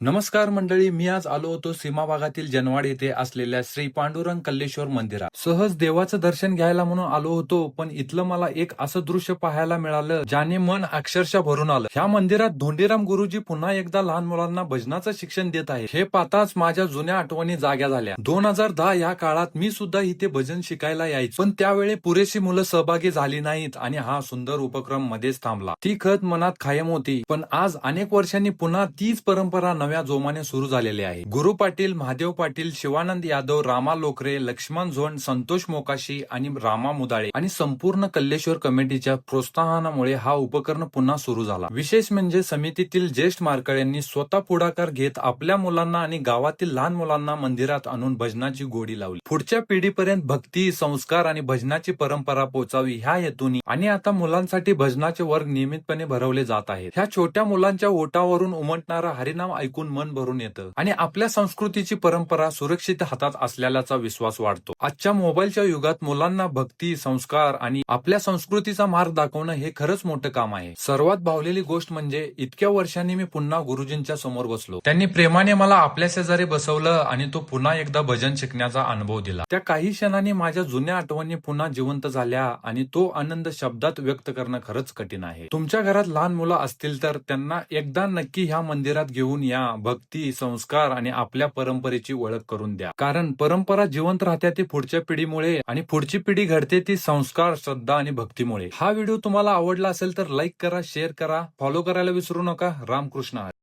नमस्कार मंडळी, मी आज आलो होतो सीमा भागातील जनवाड येथे असलेल्या श्री पांडुरंग कल्लेश्वर मंदिरात. सहज देवाचं दर्शन घ्यायला म्हणून आलो होतो, पण इथलं मला एक असं दृश्य पाहायला मिळालं ज्याने मन अक्षरशः भरून आलं. ह्या मंदिरात धोंडीराम गुरुजी पुन्हा एकदा लहान मुलांना भजनाचं शिक्षण देत आहे. हे पाहताच माझ्या जुन्या आठवणी जाग्या झाल्या. 2010 या काळात मी सुद्धा इथे भजन शिकायला यायचो, पण त्यावेळी पुरेशी मुलं सहभागी झाली नाहीत आणि हा सुंदर उपक्रम मध्येच थांबला. ती खत मनात कायम होती, पण आज अनेक वर्षांनी पुन्हा तीच परंपरा नव्या जोमाने सुरू झालेले आहे. गुरु पाटील, महादेव पाटील, शिवानंद यादव, रामा लोकरे, लक्ष्मण झोंड, संतोष मोकाशी आणि रामा मुदाळे आणि संपूर्ण कल्लेश्वर कमिटीच्या प्रोत्साहनामुळे हा उपक्रम पुन्हा सुरू झाला. विशेष म्हणजे समितीतील ज्येष्ठ मार्कळ्यांनी स्वतः पुढाकार घेत आपल्या मुलांना आणि गावातील लहान मुलांना मंदिरात आणून भजनाची गोडी लावली. पुढच्या पिढीपर्यंत भक्ती, संस्कार आणि भजनाची परंपरा पोहोचावी ह्या हेतूने आणि आता मुलांसाठी भजनाचे वर्ग नियमितपणे भरवले जात आहेत. ह्या छोट्या मुलांच्या ओठावरून उमटणारा हरिनाम ऐकून मन भरून येतं आणि आपल्या संस्कृतीची परंपरा सुरक्षित हातात असल्याचा विश्वास वाढतो. आजच्या मोबाईलच्या युगात मुलांना भक्ती, संस्कार आणि आपल्या संस्कृतीचा मार्ग दाखवणं हे खरंच मोठं काम आहे. सर्वात भावलेली गोष्ट म्हणजे इतक्या वर्षांनी मी पुन्हा गुरुजींच्या समोर बसलो. त्यांनी प्रेमाने मला आपल्या शेजारी बसवलं आणि तो पुन्हा एकदा भजन शिकण्याचा अनुभव दिला. त्या काही क्षणांनी माझ्या जुन्या आठवणी पुन्हा जिवंत झाल्या आणि तो आनंद शब्दात व्यक्त करणं खरंच कठीण आहे. तुमच्या घरात लहान मुलं असतील तर त्यांना एकदा नक्की ह्या मंदिरात घेऊन या. भक्ती, संस्कार आणि आपल्या परंपरेची ओळख करून द्या, कारण परंपरा जिवंत राहते ती पुढच्या पिढीमुळे आणि पुढची पिढी घडते ती संस्कार, श्रद्धा आणि भक्तीमुळे. हा व्हिडिओ तुम्हाला आवडला असेल तर लाईक करा, शेअर करा, फॉलो करायला विसरू नका. रामकृष्ण हरी.